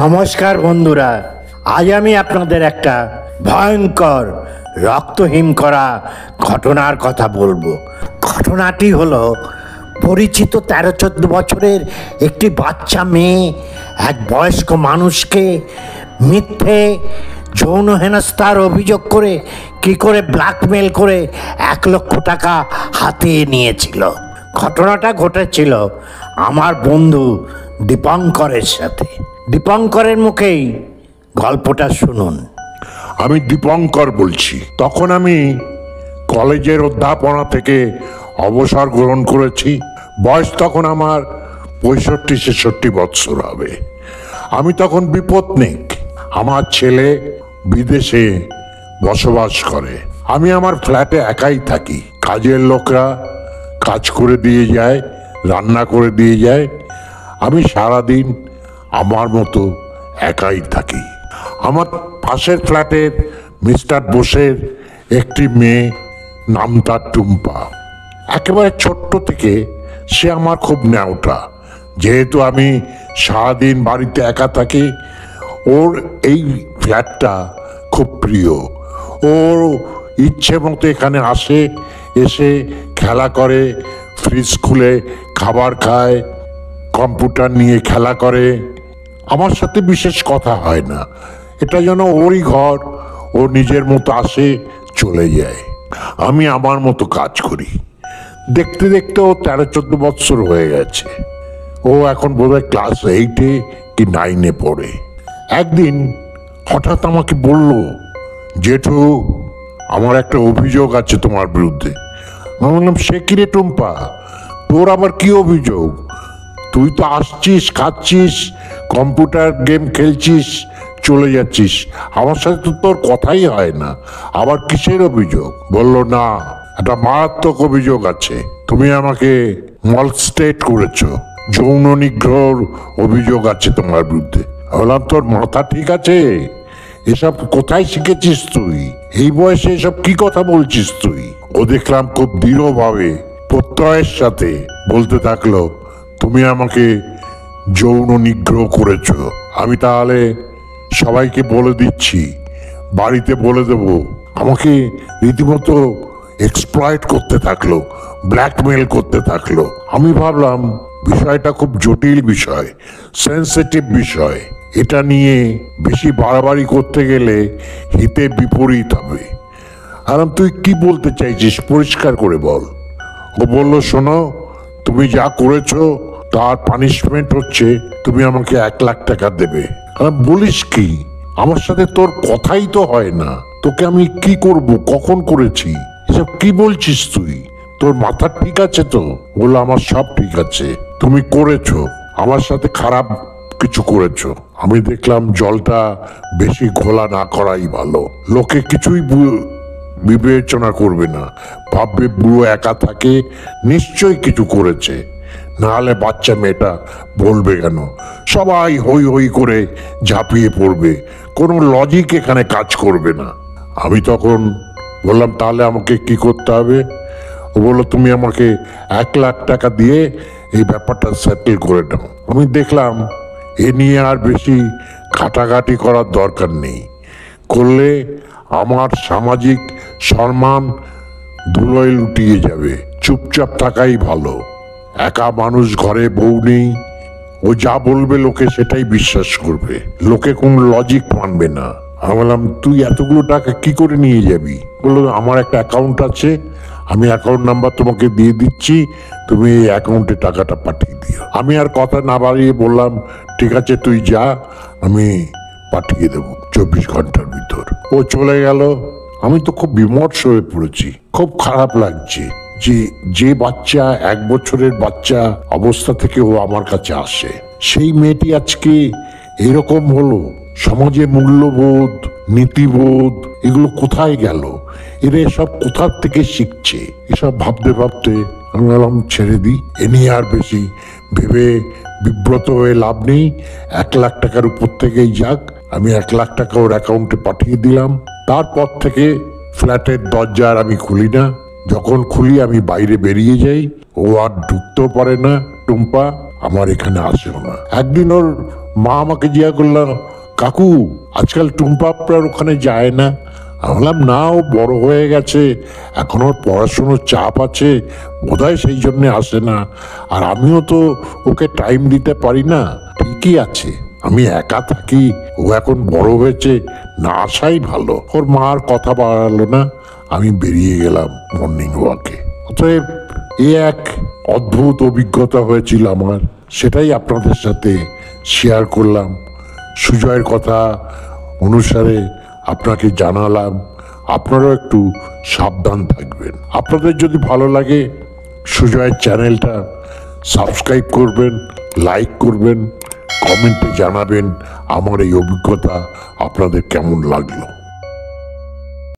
নমস্কার বন্ধুরা, আজ আমি আপনাদের একটা ভয়ঙ্কর রক্তহীন করা ঘটনার কথা বলবো। ঘটনাটি হলো পরিচিত 13-14 বছরের একটি বাচ্চা মেয়ে এক বয়স্ক মানুষকে মিথ্যে যৌন হেনস্থার অভিযোগ করে কি করে ব্ল্যাকমেল করে 1 লক্ষ টাকা হাতিয়ে নিয়েছিল। ঘটনাটা ঘটেছিল আমার বন্ধু দীপঙ্করের সাথে। দীপঙ্করের মুখেই গল্পটা শুনুন। আমি দীপঙ্কর বলছি। তখন আমি কলেজের অধ্যাপনা থেকে অবসর গ্রহণ করেছি। বয়স তখন আমার 65-66 বৎসর হবে। আমি তখন বিপত্নিক। আমার ছেলে বিদেশে বসবাস করে। আমি আমার ফ্ল্যাটে একাই থাকি। কাজের লোকরা কাজ করে দিয়ে যায়, রান্না করে দিয়ে যায়। আমি সারাদিন আমার মতো একাই থাকি। আমার পাশের ফ্ল্যাটের মিস্টার বোসের একটি মেয়ে, নাম তার টুম্পা। একেবারে ছোট্ট থেকে সে আমার খুব ন্যাওটা। যেহেতু আমি সারাদিন বাড়িতে একা থাকি, ওর এই ফ্ল্যাটটা খুব প্রিয়। ওর ইচ্ছে মতো এখানে আসে, এসে খেলা করে, ফ্রিজ খুলে খাবার খায়, কম্পিউটার নিয়ে খেলা করে। আমার সাথে বিশেষ কথা হয় না। এটা যেন ওরই ঘর, ও নিজের মতো আসে, চলে যায়। আমি আমার মতো কাজ করি। দেখতে দেখতে ও 13-14 বৎসর হয়ে গেছে। ও এখন বোধহয় ক্লাস 8-এ কি 9-এ পড়ে। একদিন হঠাৎ আমাকে বলল, জেঠু, আমার একটা অভিযোগ আছে তোমার বিরুদ্ধে। আমি বললাম, সে কি রে টুম্পা, তোর আবার কি অভিযোগ? তুই তো আসছিস, খাচ্ছিস, কম্পিউটার গেম খেলছিস, চলে যাচ্ছিস, আমার সাথে তো তোর কথাই হয় না, আবার কিসের অভিযোগ? বলল, না, একটা মারাত্মক অভিযোগ আছে। তুমি আমাকে মলস্টেট করেছো, যৌন নিগ্রহর অভিযোগ আছে তোমার বিরুদ্ধে। বললাম, তোর মাথা ঠিক আছে? এসব কোথায় শিখেছিস তুই? এই বয়সে এসব কি কথা বলছিস তুই? ও দেখলাম খুব দৃঢ়ভাবে প্রত্যয়ের সাথে বলতে থাকলো, তুমি আমাকে যৌন নিগ্রহ করেছো। আমি তাহলে সবাইকে বলে দিচ্ছি, বাড়িতে বলে দেব। আমাকে রীতিমতো এক্সপ্লয়েট করতে থাকলো, ব্ল্যাকমেল করতে থাকলো। আমি ভাবলাম বিষয়টা খুব জটিল বিষয়, সেন্সিটিভ বিষয়। এটা নিয়ে বেশি বাড়াবাড়ি করতে গেলে হিতে বিপরীত হবে। আর তুই কি বলতে চাইছিস, পরিষ্কার করে বল। ও বলল, শোনো, তুমি যা করেছো তার পানিশমেন্ট হচ্ছে তুমি আমাকে 1 লাখ টাকা দেবে। বলিস কি? আমার সাথে তোর কথাই তো হয় না, তোকে আমি কি করব, কখন করেছি? এসব কি বলছিস তুই? তোর মাথা ঠিক আছে তো? বললো, আমার সব ঠিক আছে। তুমি করেছো, আমার সাথে খারাপ কিছু করেছো। আমি দেখলাম জলটা বেশি ঘোলা না করাই ভালো। লোকে কিছুই বিবেচনা করবে না, ভাববে বুড়ো একা থাকে, নিশ্চয়ই কিছু করেছে, নাহলে বাচ্চা মেয়েটা বলবে কেন? সবাই হই হই করে ঝাঁপিয়ে পড়বে, কোনো লজিক এখানে কাজ করবে না। আমি তখন বললাম, তাহলে আমাকে কি করতে হবে? ও বললো, তুমি আমাকে 1 লাখ টাকা দিয়ে এই ব্যাপারটা সেটেল করে দাও। আমি দেখলাম এ নিয়ে আর বেশি ঘাটাঘাটি করার দরকার নেই। করলে আমার সামাজিক সম্মান ধুলোয় লুটিয়ে যাবে। চুপচাপ থাকাই ভালো। একা মানুষ, ঘরে বউ নেই, ও যা বলবে লোকে সেটাই বিশ্বাস করবে, লোকে কোনো লজিক মানবে না। আমি বললাম, তুই এতগুলো টাকা কি করে নিয়ে যাবি? বললো, আমার একটা অ্যাকাউন্ট আছে, আমি অ্যাকাউন্ট নাম্বার তোমাকে দিয়ে দিচ্ছি, তুমি এই অ্যাকাউন্টে টাকাটা পাঠিয়ে দিও। আমি আর কথা না বাড়িয়ে বললাম, ঠিক আছে, তুই যা, আমি পাঠিয়ে দেবো 24 ঘন্টার ভিতর। ও চলে গেল। আমি তো খুব বিমর্ষ হয়ে পড়েছি, খুব খারাপ লাগছে যে বাচ্চা, 1 বছরের বাচ্চা অবস্থা থেকে ও আমার কাছে আসে, সেই মেয়েটি আজকে এরকম হলো। সমাজে মূল্যবোধ, নীতিবোধ এগুলো কোথায় গেল? এরা এসব কোথার থেকে শিখছে? এসব ভাবতে ভাবতে আমি বললাম, ছেড়ে দিই, এ নিয়ে আর বেশি ভেবে বিব্রত হয়ে লাভ নেই। 1 লাখ টাকার উপর থেকেই যাক। আমি 1 লাখ টাকা ওর অ্যাকাউন্টে পাঠিয়ে দিলাম। তারপর থেকে ফ্ল্যাটের দরজা আর আমি খুলি না। যখন খুলি আমি বাইরে বেরিয়ে যাই। ও আর ঢুকতেও পারে না, টুম্পা আমার এখানে আসেও না। একদিন ওর মা আমাকে জিজ্ঞা করলাম, কাকু আজকাল টুম্পা আপনার ওখানে যায় না? আমি বললাম, না, ও বড় হয়ে গেছে, এখন ওর পড়াশুনোর চাপ আছে, বোধহয় সেই জন্যে আসে না। আর আমিও তো ওকে টাইম দিতে পারি না। ঠিকই আছে, আমি একা থাকি, ও এখন বড় হয়েছে, না আসাই ভালো। ওর মা আর কথা বাড়ালো না, আমি বেরিয়ে গেলাম মর্নিং ওয়াকে। অতএব এ এক অদ্ভুত অভিজ্ঞতা হয়েছিল আমার, সেটাই আপনাদের সাথে শেয়ার করলাম। সুজয়ের কথা অনুসারে আপনাকে জানালাম। আপনারাও একটু সাবধান থাকবেন। আপনাদের যদি ভালো লাগে সুজয়ের চ্যানেলটা সাবস্ক্রাইব করবেন, লাইক করবেন, কমেন্টে জানাবেন আমার এই অভিজ্ঞতা আপনাদের কেমন লাগলো।